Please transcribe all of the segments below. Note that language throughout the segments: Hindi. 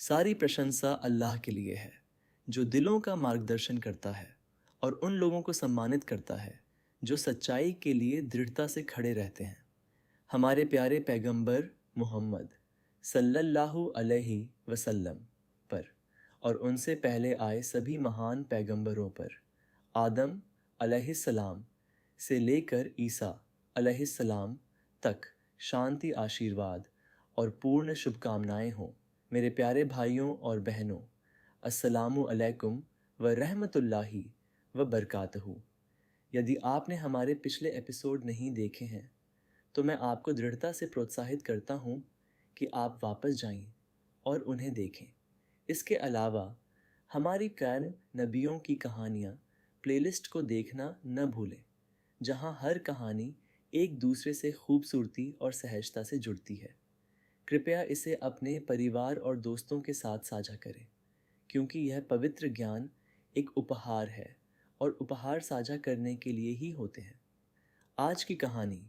सारी प्रशंसा अल्लाह के लिए है जो दिलों का मार्गदर्शन करता है और उन लोगों को सम्मानित करता है जो सच्चाई के लिए दृढ़ता से खड़े रहते हैं। हमारे प्यारे पैगंबर मोहम्मद सल्लल्लाहु अलैहि वसल्लम पर और उनसे पहले आए सभी महान पैगंबरों पर, आदम अलैहिस्सलाम से लेकर ईसा अलैहिस्सलाम तक शांति, आशीर्वाद और पूर्ण शुभकामनाएं हों। मेरे प्यारे भाइयों और बहनों, अस्सलामु अलैकुम व रहमतुल्लाहि व बरकातहू। यदि आपने हमारे पिछले एपिसोड नहीं देखे हैं तो मैं आपको दृढ़ता से प्रोत्साहित करता हूँ कि आप वापस जाएं और उन्हें देखें। इसके अलावा हमारी प्यारे नबियों की कहानियाँ प्लेलिस्ट को देखना न भूलें, जहाँ हर कहानी एक दूसरे से खूबसूरती और सहजता से जुड़ती है। कृपया इसे अपने परिवार और दोस्तों के साथ साझा करें, क्योंकि यह पवित्र ज्ञान एक उपहार है और उपहार साझा करने के लिए ही होते हैं। आज की कहानी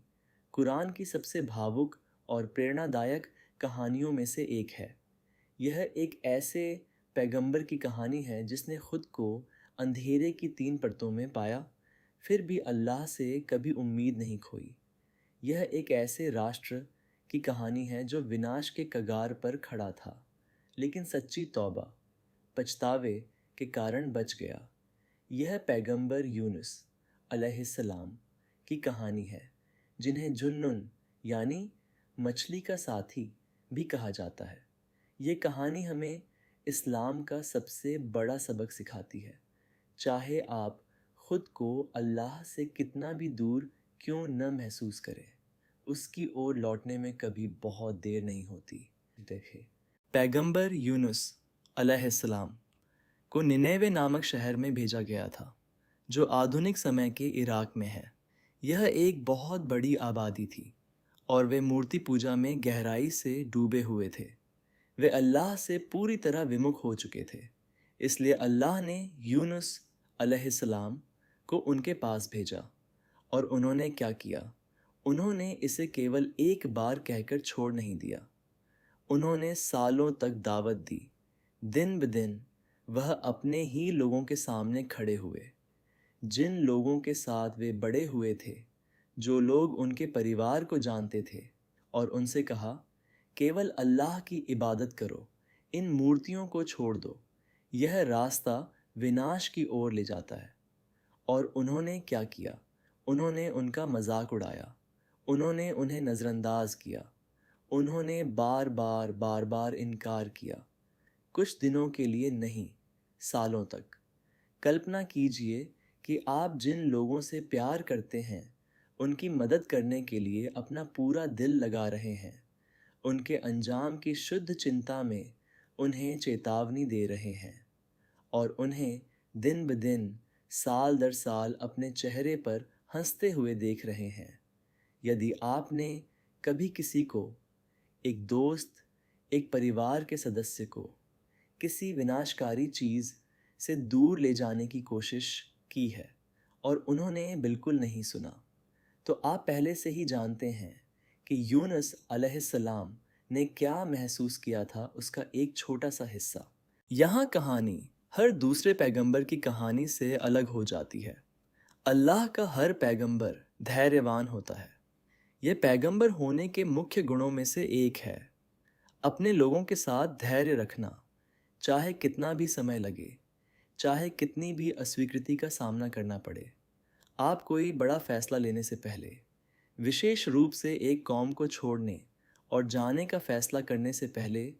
कुरान की सबसे भावुक और प्रेरणादायक कहानियों में से एक है। यह एक ऐसे पैगंबर की कहानी है जिसने खुद को अंधेरे की 3 परतों में पाया, फिर भी अल्लाह से कभी उम्मीद नहीं खोई। यह एक ऐसे राष्ट्र की कहानी है जो विनाश के कगार पर खड़ा था, लेकिन सच्ची तौबा, पछतावे के कारण बच गया। यह पैगंबर यूनुस अलैहिस्सलाम की कहानी है, जिन्हें जुन्नुन यानी मछली का साथी भी कहा जाता है। ये कहानी हमें इस्लाम का सबसे बड़ा सबक सिखाती है। चाहे आप खुद को अल्लाह से कितना भी दूर क्यों न महसूस करें, उसकी ओर लौटने में कभी बहुत देर नहीं होती। देखिए, पैगंबर यूनुस अलैहिस्सलाम को निनेवे नामक शहर में भेजा गया था, जो आधुनिक समय के इराक में है। यह एक बहुत बड़ी आबादी थी और वे मूर्ति पूजा में गहराई से डूबे हुए थे। वे अल्लाह से पूरी तरह विमुख हो चुके थे। इसलिए अल्लाह ने यूनुस अलैहिस्सलाम को उनके पास भेजा। और उन्होंने क्या किया? उन्होंने इसे केवल एक बार कहकर छोड़ नहीं दिया। उन्होंने सालों तक दावत दी। दिन ब दिन वह अपने ही लोगों के सामने खड़े हुए, जिन लोगों के साथ वे बड़े हुए थे, जो लोग उनके परिवार को जानते थे, और उनसे कहा, केवल अल्लाह की इबादत करो, इन मूर्तियों को छोड़ दो, यह रास्ता विनाश की ओर ले जाता है। और उन्होंने क्या किया? उन्होंने उनका मजाक उड़ाया, उन्होंने उन्हें नज़रअंदाज किया, उन्होंने बार बार इनकार किया। कुछ दिनों के लिए नहीं, सालों तक। कल्पना कीजिए कि आप जिन लोगों से प्यार करते हैं, उनकी मदद करने के लिए अपना पूरा दिल लगा रहे हैं, उनके अंजाम की शुद्ध चिंता में उन्हें चेतावनी दे रहे हैं और उन्हें दिन ब दिन, साल दर साल अपने चेहरे पर हंसते हुए देख रहे हैं। यदि आपने कभी किसी को, एक दोस्त, एक परिवार के सदस्य को, किसी विनाशकारी चीज़ से दूर ले जाने की कोशिश की है और उन्होंने बिल्कुल नहीं सुना, तो आप पहले से ही जानते हैं कि यूनुस अलैहिस्सलाम ने क्या महसूस किया था, उसका एक छोटा सा हिस्सा। यहाँ कहानी हर दूसरे पैगंबर की कहानी से अलग हो जाती है। अल्लाह का हर पैगंबर धैर्यवान होता है। यह पैगंबर होने के मुख्य गुणों में से एक है। अपने लोगों के साथ धैर्य रखना, चाहे कितना भी समय लगे, चाहे कितनी भी अस्वीकृति का सामना करना पड़े। आप कोई बड़ा फैसला लेने से पहले, विशेष रूप से एक कौम को छोड़ने और जाने का फैसला करने से पहले,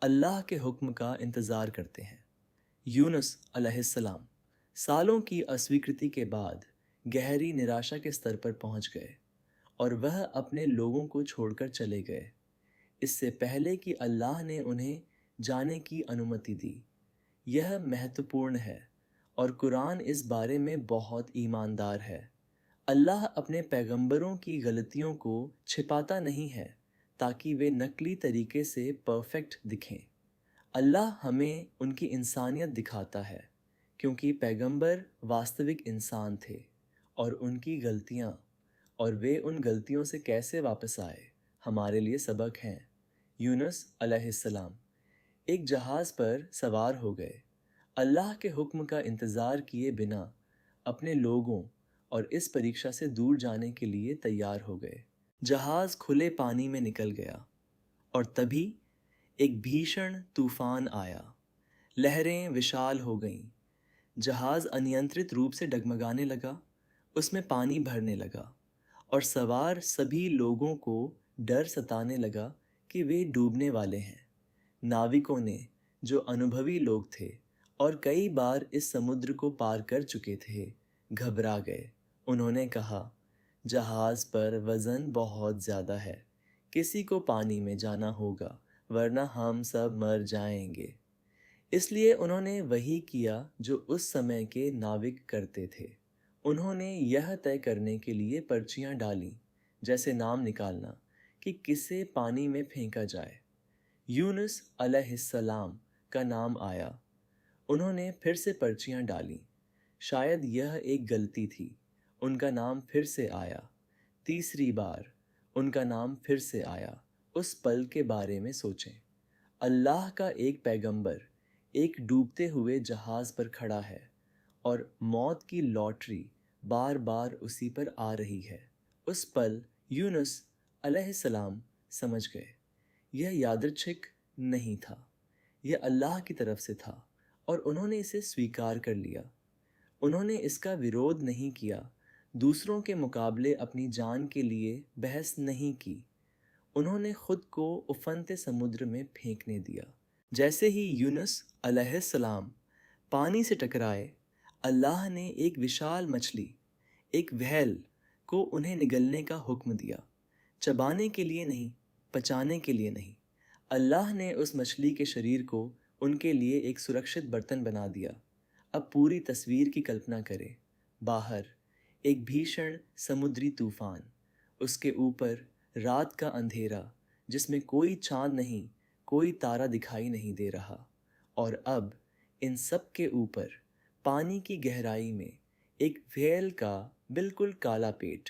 अल्लाह के हुक्म का इंतज़ार करते हैं। यूनुस अलैहिस्सलाम सालों की अस्वीकृति के बाद गहरी निराशा के स्तर पर पहुंच गए और वह अपने लोगों को छोड़कर चले गए, इससे पहले कि अल्लाह ने उन्हें जाने की अनुमति दी। यह महत्वपूर्ण है और कुरान इस बारे में बहुत ईमानदार है। अल्लाह अपने पैगंबरों की गलतियों को छिपाता नहीं है ताकि वे नकली तरीके से परफेक्ट दिखें। अल्लाह हमें उनकी इंसानियत दिखाता है, क्योंकि पैगंबर वास्तविक इंसान थे और उनकी गलतियाँ और वे उन गलतियों से कैसे वापस आए, हमारे लिए सबक हैं। यूनुस अलैहिस्सलाम एक जहाज़ पर सवार हो गए, अल्लाह के हुक्म का इंतज़ार किए बिना अपने लोगों और इस परीक्षा से दूर जाने के लिए तैयार हो गए। जहाज़ खुले पानी में निकल गया और तभी एक भीषण तूफान आया। लहरें विशाल हो गईं। जहाज़ अनियंत्रित रूप से डगमगाने लगा, उसमें पानी भरने लगा और सवार सभी लोगों को डर सताने लगा कि वे डूबने वाले हैं। नाविकों ने, जो अनुभवी लोग थे और कई बार इस समुद्र को पार कर चुके थे, घबरा गए। उन्होंने कहा, जहाज़ पर वज़न बहुत ज़्यादा है, किसी को पानी में जाना होगा वरना हम सब मर जाएंगे। इसलिए उन्होंने वही किया जो उस समय के नाविक करते थे। उन्होंने यह तय करने के लिए पर्चियां डालीं, जैसे नाम निकालना कि किसे पानी में फेंका जाए। यूनुस अलैहिस्सलाम का नाम आया। उन्होंने फिर से पर्चियां डालीं। शायद यह एक गलती थी। उनका नाम फिर से आया। तीसरी बार उनका नाम फिर से आया। उस पल के बारे में सोचें। अल्लाह का एक पैगंबर एक डूबते हुए जहाज पर खड़ा है और मौत की लॉटरी बार बार उसी पर आ रही है। उस पल यूनुस अलैहिस्सलाम समझ गए, यह यादृच्छिक नहीं था, यह अल्लाह की तरफ से था और उन्होंने इसे स्वीकार कर लिया। उन्होंने इसका विरोध नहीं किया, दूसरों के मुकाबले अपनी जान के लिए बहस नहीं की। उन्होंने खुद को उफनते समुद्र में फेंकने दिया। जैसे ही यूनुस अलैहिस्सलाम पानी से टकराए, अल्लाह ने एक विशाल मछली, एक व्हेल को उन्हें निगलने का हुक्म दिया। चबाने के लिए नहीं, पचाने के लिए नहीं। अल्लाह ने उस मछली के शरीर को उनके लिए एक सुरक्षित बर्तन बना दिया। अब पूरी तस्वीर की कल्पना करें। बाहर एक भीषण समुद्री तूफान, उसके ऊपर रात का अंधेरा जिसमें कोई चांद नहीं, कोई तारा दिखाई नहीं दे रहा। और अब इन सब के ऊपर पानी की गहराई में एक व्हेल का बिल्कुल काला पेट।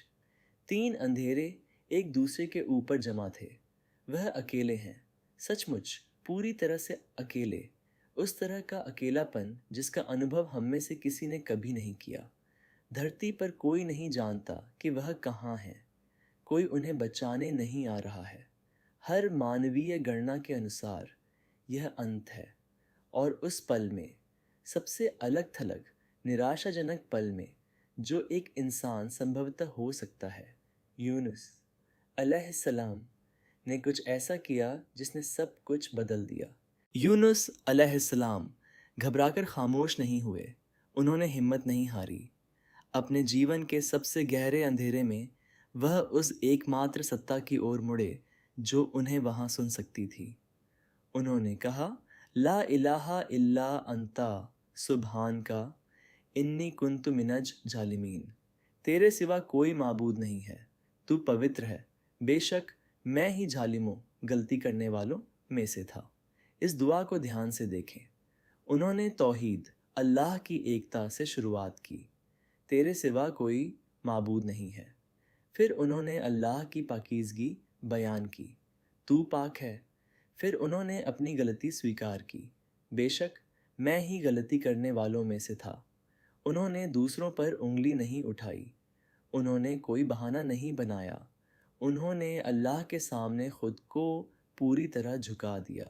तीन अंधेरे एक दूसरे के ऊपर जमा थे। वह अकेले हैं, सचमुच पूरी तरह से अकेले। उस तरह का अकेलापन जिसका अनुभव हम में से किसी ने कभी नहीं किया। धरती पर कोई नहीं जानता कि वह कहाँ है। कोई उन्हें बचाने नहीं आ रहा है। हर मानवीय गणना के अनुसार यह अंत है। और उस पल में, सबसे अलग थलग निराशाजनक पल में, जो एक इंसान संभवतः हो सकता है, यूनुस अलैहिस्सलाम ने कुछ ऐसा किया जिसने सब कुछ बदल दिया। यूनुस अलैहिस्सलाम घबराकर खामोश नहीं हुए। उन्होंने हिम्मत नहीं हारी। अपने जीवन के सबसे गहरे अंधेरे में वह उस एकमात्र सत्ता की ओर मुड़े जो उन्हें वहां सुन सकती थी। उन्होंने कहा, ला इलाहा इल्ला अंता सुबहान का इन्नी कुन्तु मिनज जालिमीन। तेरे सिवा कोई माबूद नहीं है, तू पवित्र है। बेशक मैं ही जालिमों, गलती करने वालों में से था। इस दुआ को ध्यान से देखें। उन्होंने तौहीद, अल्लाह की एकता से शुरुआत की। तेरे सिवा कोई माबूद नहीं है। फिर उन्होंने अल्लाह की पाकीज़गी बयान की, तू पाक है। फिर उन्होंने अपनी गलती स्वीकार की, बेशक मैं ही गलती करने वालों में से था। उन्होंने दूसरों पर उंगली नहीं उठाई। उन्होंने कोई बहाना नहीं बनाया। उन्होंने अल्लाह के सामने खुद को पूरी तरह झुका दिया।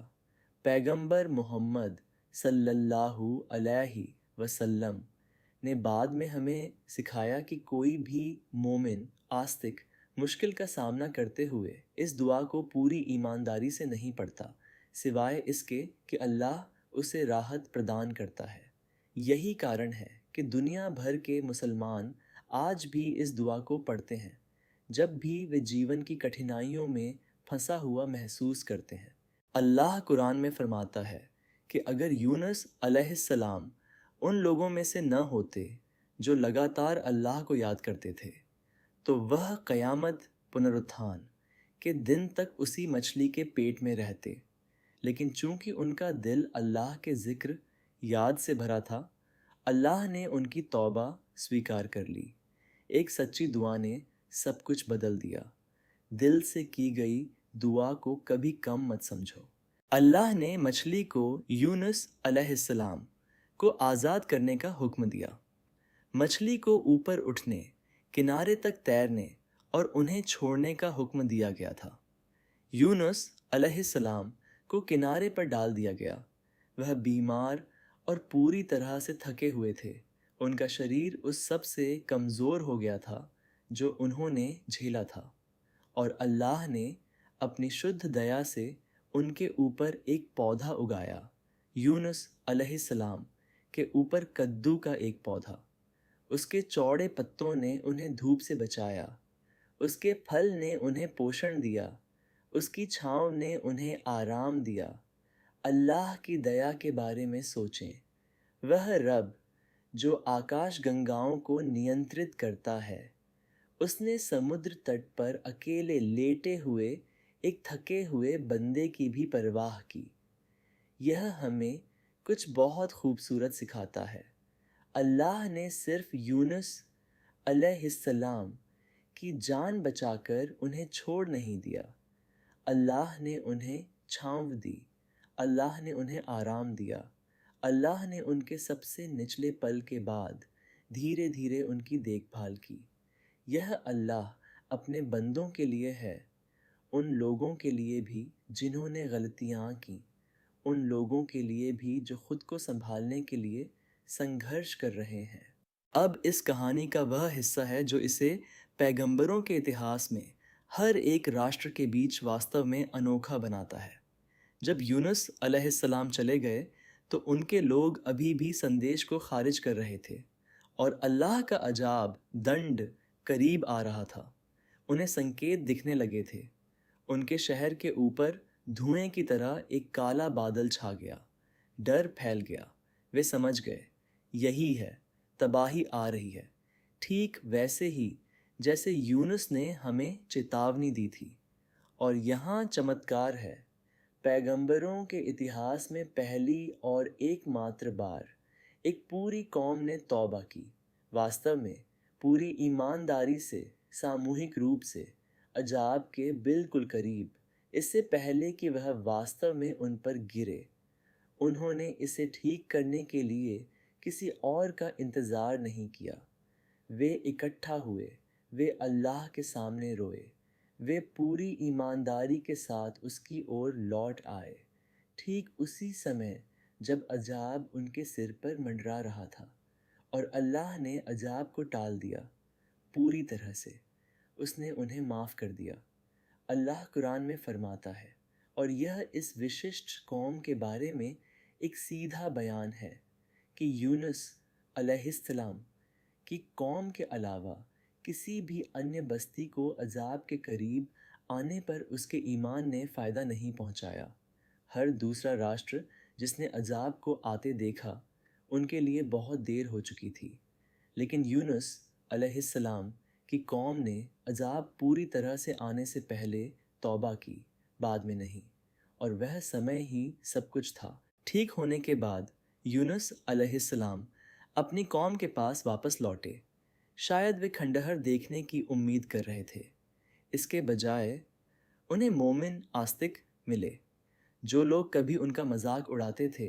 पैगंबर मोहम्मद सल्लल्लाहु अलैहि वसल्लम ने बाद में हमें सिखाया कि कोई भी मोमिन आस्तिक मुश्किल का सामना करते हुए इस दुआ को पूरी ईमानदारी से नहीं पढ़ता, सिवाय इसके कि अल्लाह उसे राहत प्रदान करता है। यही कारण है कि दुनिया भर के मुसलमान आज भी इस दुआ को पढ़ते हैं जब भी वे जीवन की कठिनाइयों में फंसा हुआ महसूस करते हैं। अल्लाह कुरान में फरमाता है कि अगर यूनुस अलैहिस्सलाम उन लोगों में से न होते जो लगातार अल्लाह को याद करते थे, तो वह क़यामत पुनरुत्थान के दिन तक उसी मछली के पेट में रहते। लेकिन चूंकि उनका दिल अल्लाह के ज़िक्र याद से भरा था, अल्लाह ने उनकी तौबा स्वीकार कर ली। एक सच्ची दुआ ने सब कुछ बदल दिया। दिल से की गई दुआ को कभी कम मत समझो। अल्लाह ने मछली को यूनुस अलैहिस्सलाम को आज़ाद करने का हुक्म दिया। मछली को ऊपर उठने, किनारे तक तैरने और उन्हें छोड़ने का हुक्म दिया गया था। यूनुस अलैहिस्सलाम को किनारे पर डाल दिया गया। वह बीमार और पूरी तरह से थके हुए थे। उनका शरीर उस सब से कमज़ोर हो गया था जो उन्होंने झेला था, और अल्लाह ने अपनी शुद्ध दया से उनके ऊपर एक पौधा उगाया। यूनुस अलैहिस्सलाम के ऊपर कद्दू का एक पौधा। उसके चौड़े पत्तों ने उन्हें धूप से बचाया। उसके फल ने उन्हें पोषण दिया। उसकी छाँव ने उन्हें आराम दिया। अल्लाह की दया के बारे में सोचें। वह रब जो आकाश गंगाओं को नियंत्रित करता है, उसने समुद्र तट पर अकेले लेटे हुए एक थके हुए बंदे की भी परवाह की। यह हमें कुछ बहुत खूबसूरत सिखाता है। अल्लाह ने सिर्फ यूनुस अलैहिस्सलाम की जान बचाकर उन्हें छोड़ नहीं दिया। अल्लाह ने उन्हें छाँव दी। अल्लाह ने उन्हें आराम दिया। अल्लाह ने उनके सबसे निचले पल के बाद धीरे धीरे उनकी देखभाल की। यह अल्लाह अपने बंदों के लिए है, उन लोगों के लिए भी जिन्होंने गलतियाँ की, उन लोगों के लिए भी जो खुद को संभालने के लिए संघर्ष कर रहे हैं। अब इस कहानी का वह हिस्सा है जो इसे पैगंबरों के इतिहास में हर एक राष्ट्र के बीच वास्तव में अनोखा बनाता है। जब यूनुस अलैहिस्सलाम चले गए तो उनके लोग अभी भी संदेश को खारिज कर रहे थे और अल्लाह का अजाब दंड करीब आ रहा था। उन्हें संकेत दिखने लगे थे। उनके शहर के ऊपर धुएं की तरह एक काला बादल छा गया। डर फैल गया। वे समझ गए, यही है, तबाही आ रही है, ठीक वैसे ही जैसे यूनुस ने हमें चेतावनी दी थी। और यहाँ चमत्कार है। पैगंबरों के इतिहास में पहली और एकमात्र बार एक पूरी कौम ने तौबा की, वास्तव में पूरी ईमानदारी से, सामूहिक रूप से, अजाब के बिल्कुल करीब, इससे पहले कि वह वास्तव में उन पर गिरे। उन्होंने इसे ठीक करने के लिए किसी और का इंतज़ार नहीं किया। वे इकट्ठा हुए, वे अल्लाह के सामने रोए, वे पूरी ईमानदारी के साथ उसकी ओर लौट आए, ठीक उसी समय जब अजाब उनके सिर पर मंडरा रहा था। और अल्लाह ने अजाब को टाल दिया पूरी तरह से। उसने उन्हें माफ़ कर दिया। अल्लाह कुरान में फरमाता है, और यह इस विशिष्ट कौम के बारे में एक सीधा बयान है कि यूनुस अलैहिस्सलाम की कौम के अलावा किसी भी अन्य बस्ती को अजाब के करीब आने पर उसके ईमान ने फ़ायदा नहीं पहुंचाया। हर दूसरा राष्ट्र जिसने अजाब को आते देखा, उनके लिए बहुत देर हो चुकी थी। लेकिन यूनुस अलैहिस्सलाम की कौम ने अजाब पूरी तरह से आने से पहले तौबा की, बाद में नहीं। और वह समय ही सब कुछ था। ठीक होने के बाद यूनुस अलैहिस्सलाम अपनी कौम के पास वापस लौटे। शायद वे खंडहर देखने की उम्मीद कर रहे थे। इसके बजाय उन्हें मोमिन आस्तिक मिले। जो लोग कभी उनका मजाक उड़ाते थे,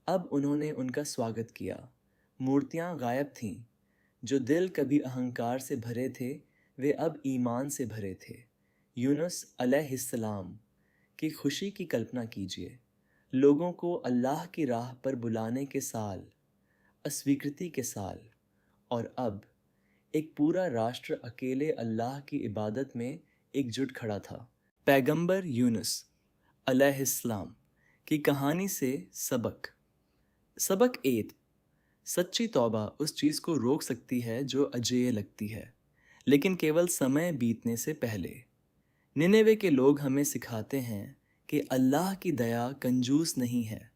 अब उन्होंने उनका स्वागत किया। मूर्तियाँ गायब थीं। जो दिल कभी अहंकार से भरे थे, वे अब ईमान से भरे थे। यूनुस अलैहिस्सलाम की खुशी की कल्पना कीजिए। लोगों को अल्लाह की राह पर बुलाने के साल, अस्वीकृति के साल, और अब एक पूरा राष्ट्र अकेले अल्लाह की इबादत में एकजुट खड़ा था। पैगंबर यूनुस अलैहिस्सलाम की कहानी से सबक। सबक 1। सच्ची तौबा उस चीज़ को रोक सकती है जो अजेय लगती है, लेकिन केवल समय बीतने से पहले। निनेवे के लोग हमें सिखाते हैं कि अल्लाह की दया कंजूस नहीं है,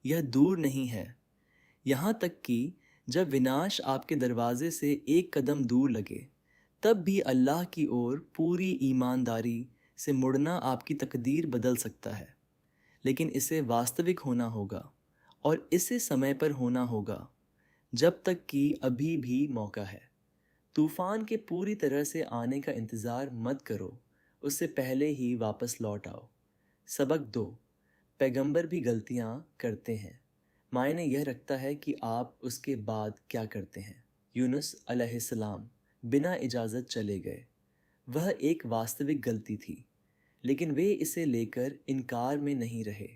यह दूर नहीं है। यहाँ तक कि जब विनाश आपके दरवाजे से एक कदम दूर लगे, तब भी अल्लाह की ओर पूरी ईमानदारी से मुड़ना आपकी तकदीर बदल सकता है। लेकिन इसे वास्तविक होना होगा, और इसे समय पर होना होगा, जब तक कि अभी भी मौका है। तूफ़ान के पूरी तरह से आने का इंतज़ार मत करो, उससे पहले ही वापस लौट आओ। सबक 2। पैगंबर भी गलतियाँ करते हैं, मायने यह रखता है कि आप उसके बाद क्या करते हैं। यूनुस अलैहिस्सलाम बिना इजाज़त चले गए। वह एक वास्तविक गलती थी, लेकिन वे इसे लेकर इनकार में नहीं रहे।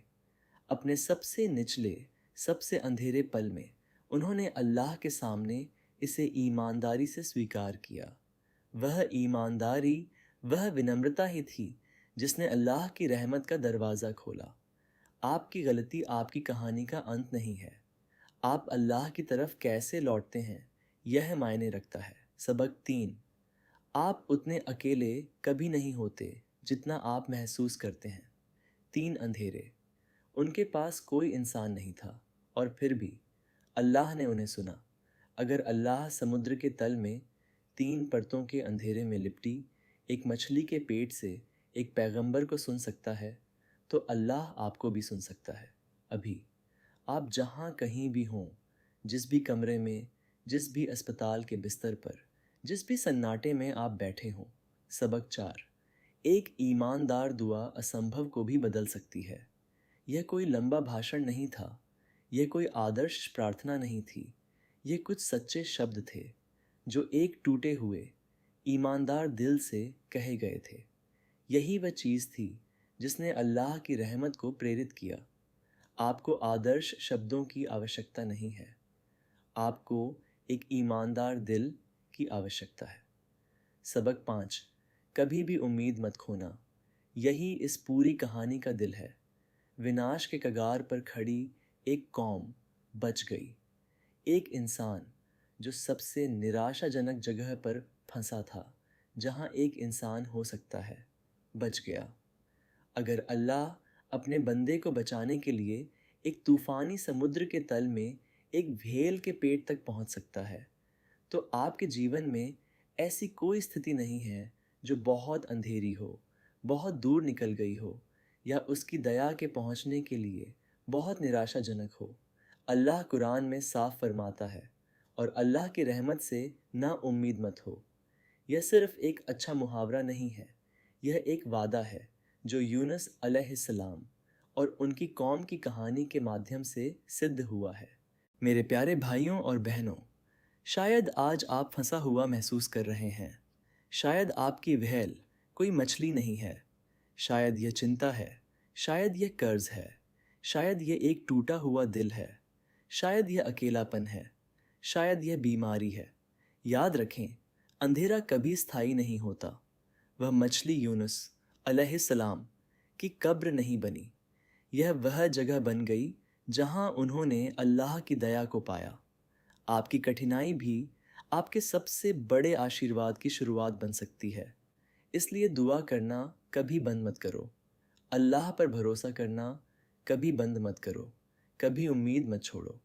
अपने सबसे निचले, सबसे अंधेरे पल में उन्होंने अल्लाह के सामने इसे ईमानदारी से स्वीकार किया। वह ईमानदारी, वह विनम्रता ही थी जिसने अल्लाह की रहमत का दरवाज़ा खोला। आपकी गलती आपकी कहानी का अंत नहीं है। आप अल्लाह की तरफ कैसे लौटते हैं, यह मायने रखता है। सबक 3। आप उतने अकेले कभी नहीं होते जितना आप महसूस करते हैं। 3 अंधेरे। उनके पास कोई इंसान नहीं था और फिर भी अल्लाह ने उन्हें सुना। अगर अल्लाह समुद्र के तल में 3 परतों के अंधेरे में लिपटी एक मछली के पेट से एक पैगंबर को सुन सकता है, तो अल्लाह आपको भी सुन सकता है। अभी आप जहाँ कहीं भी हों, जिस भी कमरे में, जिस भी अस्पताल के बिस्तर पर, जिस भी सन्नाटे में आप बैठे हों। सबक 4। एक ईमानदार दुआ असंभव को भी बदल सकती है। यह कोई लंबा भाषण नहीं था, यह कोई आदर्श प्रार्थना नहीं थी। ये कुछ सच्चे शब्द थे जो एक टूटे हुए ईमानदार दिल से कहे गए थे। यही वह चीज़ थी जिसने अल्लाह की रहमत को प्रेरित किया। आपको आदर्श शब्दों की आवश्यकता नहीं है, आपको एक ईमानदार दिल की आवश्यकता है। सबक 5। कभी भी उम्मीद मत खोना। यही इस पूरी कहानी का दिल है। विनाश के कगार पर खड़ी एक कौम बच गई। एक इंसान जो सबसे निराशाजनक जगह पर फंसा था, जहां एक इंसान हो सकता है, बच गया। अगर अल्लाह अपने बंदे को बचाने के लिए एक तूफानी समुद्र के तल में एक व्हेल के पेट तक पहुंच सकता है, तो आपके जीवन में ऐसी कोई स्थिति नहीं है जो बहुत अंधेरी हो, बहुत दूर निकल गई हो, या उसकी दया के पहुंचने के लिए बहुत निराशाजनक हो। अल्लाह कुरान में साफ फरमाता है, और अल्लाह की रहमत से ना उम्मीद मत हो। यह सिर्फ एक अच्छा मुहावरा नहीं है, यह एक वादा है जो यूनुस अलैहिस्सलाम और उनकी कौम की कहानी के माध्यम से सिद्ध हुआ है। मेरे प्यारे भाइयों और बहनों, शायद आज आप फंसा हुआ महसूस कर रहे हैं। शायद आपकी व्हेल कोई मछली नहीं है, शायद यह चिंता है, शायद यह कर्ज है, शायद यह एक टूटा हुआ दिल है, शायद यह अकेलापन है, शायद यह बीमारी है। याद रखें, अंधेरा कभी स्थायी नहीं होता। वह मछली यूनुस अलैहिस्सलाम की कब्र नहीं बनी, यह वह जगह बन गई जहां उन्होंने अल्लाह की दया को पाया। आपकी कठिनाई भी आपके सबसे बड़े आशीर्वाद की शुरुआत बन सकती है। इसलिए दुआ करना कभी बंद मत करो, अल्लाह पर भरोसा करना कभी बंद मत करो, कभी उम्मीद मत छोड़ो,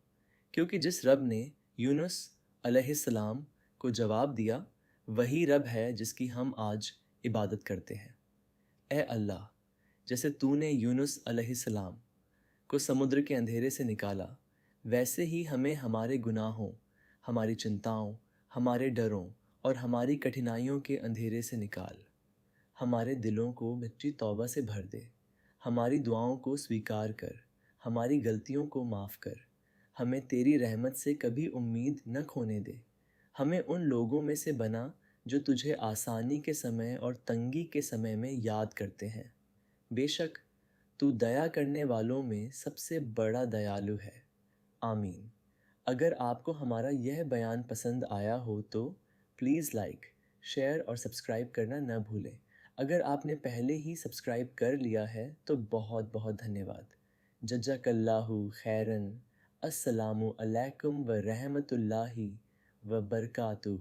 क्योंकि जिस रब ने यूनुस अलैहिस्सलाम को जवाब दिया, वही रब है जिसकी हम आज इबादत करते हैं। ए अल्लाह, जैसे तूने यूनुस अलैहिस्सलाम को समुद्र के अंधेरे से निकाला, वैसे ही हमें हमारे गुनाहों, हमारी चिंताओं, हमारे डरों और हमारी कठिनाइयों के अंधेरे से निकाल। हमारे दिलों को मिट्टी तौबा से भर दे। हमारी दुआओं को स्वीकार कर, हमारी गलतियों को माफ़ कर। हमें तेरी रहमत से कभी उम्मीद न खोने दे। हमें उन लोगों में से बना जो तुझे आसानी के समय और तंगी के समय में याद करते हैं। बेशक तू दया करने वालों में सबसे बड़ा दयालु है। आमीन। अगर आपको हमारा यह बयान पसंद आया हो तो प्लीज़ लाइक, शेयर और सब्सक्राइब करना न भूलें। अगर आपने पहले ही सब्सक्राइब कर लिया है तो बहुत बहुत धन्यवाद। जज़ाकल्लाहु खैरन। अस्सलामु अलैकुम व रहमतुल्लाहि व बरकातुहू।